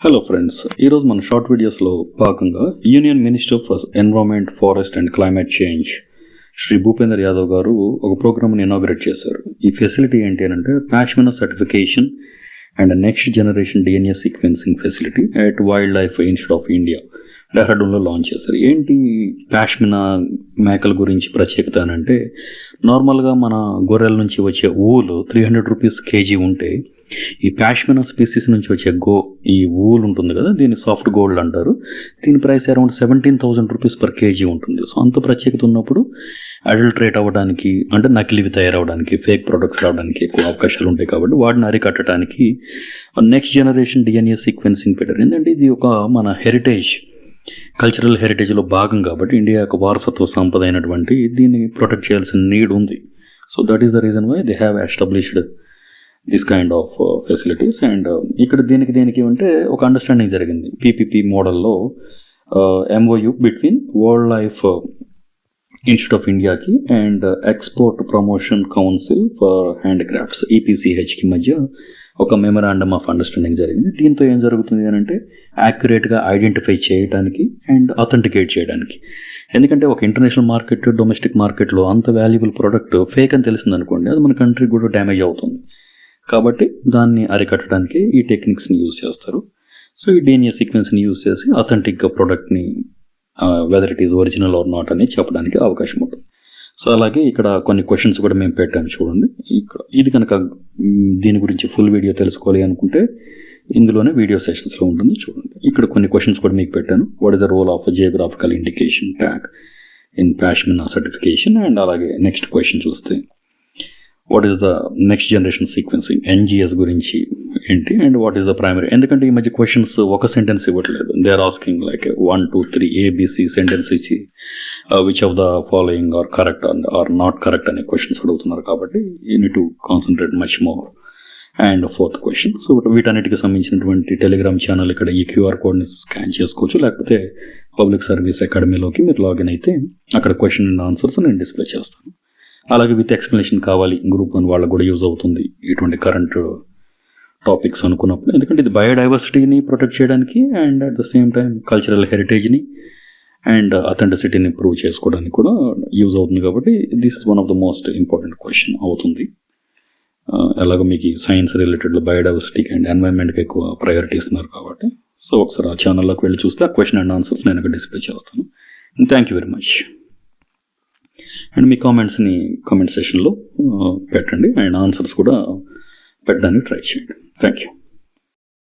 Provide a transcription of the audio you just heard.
Hello friends, ఈరోజు మన short వీడియోస్లో భాగంగా union minister for environment, forest and climate change Shri Bhupender Yadav garu ఒక ప్రోగ్రామ్ని ఇనాగ్రేట్ చేశారు. ఈ ఫెసిలిటీ ఏంటి అంటే pashmina certification and next generation DNA sequencing facility at wild life institute of India డెహ్రాడూన్లో లాంచ్ చేశారు. ఏంటి పాష్మినా మేకల గురించి ప్రత్యేకత అని అంటే, నార్మల్గా మన గొర్రెల నుంచి వచ్చే ఊలు 300 రూపీస్ కేజీ ఉంటే, ఈ పాష్మినా స్పీసీస్ నుంచి వచ్చే ఈ ఊల్ ఉంటుంది కదా, దీన్ని సాఫ్ట్ గోల్డ్ అంటారు. దీని price around 17,000 rupees per KG ఉంటుంది. సో అంత ప్రత్యేకత ఉన్నప్పుడు అడల్టరేట్ అవ్వడానికి, అంటే నకిలీవి తయారవడానికి, ఫేక్ ప్రొడక్ట్స్ రావడానికి ఎక్కువ అవకాశాలు ఉంటాయి. కాబట్టి వాటిని అరికట్టడానికి నెక్స్ట్ జనరేషన్ డిఎన్ఏ సీక్వెన్సింగ్ పెట్టారు. ఎందుకంటే ఇది ఒక మన హెరిటేజ్, కల్చరల్ హెరిటేజ్లో భాగం కాబట్టి, ఇండియా యొక్క వారసత్వ సంపద అయినటువంటి దీన్ని ప్రొటెక్ట్ చేయాల్సిన నీడ్ ఉంది. So that is the reason why they have established this kind of facilities. And ఇక్కడ దీనికి అంటే ఒక అండర్స్టాండింగ్ జరిగింది పీపీపీ మోడల్లో, MOU between world life institute of ఇండియాకి and export promotion council for handicrafts ఈపీసీహెచ్కి మధ్య ఒక మెమరాండమ్ ఆఫ్ అండర్స్టాండింగ్ జరిగింది. దీంతో ఏం జరుగుతుంది అని అంటే, యాక్యురేట్గా ఐడెంటిఫై చేయడానికి అండ్ అథెంటికేట్ చేయడానికి. ఎందుకంటే ఒక ఇంటర్నేషనల్ మార్కెట్, డొమెస్టిక్ మార్కెట్లో అంత వాల్యుబుల్ ప్రోడక్ట్ ఫేక్ అని తెలిసిందనుకోండి, అది మన కంట్రీకి కూడా డ్యామేజ్ అవుతుంది. కాబట్టి దాన్ని అరికట్టడానికి ఈ టెక్నిక్స్ని యూజ్ చేస్తారు. సో ఈ డిఎన్ఏ సీక్వెన్స్ని యూజ్ చేసి అథెంటిక్గా ప్రోడక్ట్ని whether it is original are not అని చెప్పడానికి అవకాశం ఉంటుంది. సో అలాగే ఇక్కడ కొన్ని క్వశ్చన్స్ కూడా మేము పెట్టాము చూడండి. ఇక్కడ ఇది కనుక దీని గురించి ఫుల్ వీడియో తెలుసుకోవాలి అనుకుంటే ఇందులోనే వీడియో సెషన్స్లో ఉంటుంది చూడండి. ఇక్కడ కొన్ని క్వశ్చన్స్ కూడా మీకు పెట్టాను. What is the role of geographical indication tag in pashmina certification. And అలాగే నెక్స్ట్ క్వశ్చన్ చూస్తే, what is the next generation sequencing NGS గురించి ఏంటి, and what is the primary. ఎందుకంటే ఈ మధ్య క్వశ్చన్స్ ఒక సెంటెన్స్ ఇవ్వట్లేదు, they are asking like 1, 2, 3 ABC sentence ఇచ్చి which of the following are correct or not correct అనే క్వశ్చన్స్ అడుగుతున్నారు. కాబట్టి you need to concentrate much more. And fourth question, so వీటన్నిటికి సంబంధించినటువంటి టెలిగ్రామ్ ఛానల్ ఇక్కడ ఈ క్యూఆర్ కోడ్ని స్కాన్ చేసుకోవచ్చు, లేకపోతే పబ్లిక్ సర్వీస్ అకాడమీలోకి మీరు లాగిన్ అయితే అక్కడ క్వశ్చన్ అండ్ ఆన్సర్స్ నేను డిస్ప్లే చేస్తాను. అలాగే విత్ ఎక్స్ప్లెనేషన్ కావాలి గ్రూప్ అని వాళ్ళకు కూడా యూజ్ అవుతుంది ఇటువంటి కరెంట్ టాపిక్స్ అనుకున్నప్పుడు. ఎందుకంటే ఇది బయోడైవర్సిటీని ప్రొటెక్ట్ చేయడానికి and at the same time cultural హెరిటేజ్ని అండ్ అథెంటిసిటీని ప్రూవ్ చేసుకోవడానికి కూడా యూజ్ అవుతుంది. కాబట్టి this is one of the most important question అవుతుంది. ఎలాగో మీకు సైన్స్ రిలేటెడ్లో బయోడైవర్సిటీకి అండ్ ఎన్వైరన్మెంట్కి ఎక్కువ ప్రయారిటీ ఇస్తున్నారు కాబట్టి, సో ఒకసారి ఆ ఛానల్లోకి వెళ్ళి చూస్తే ఆ క్వశ్చన్ అండ్ ఆన్సర్స్ నేను అక్కడ డిస్ప్లే చేస్తాను. Thank you very much. And మీ కామెంట్స్ని కామెంట్ సెషన్లో పెట్టండి అండ్ ఆన్సర్స్ కూడా పెట్టడానికి ట్రై చేయండి. Thank you.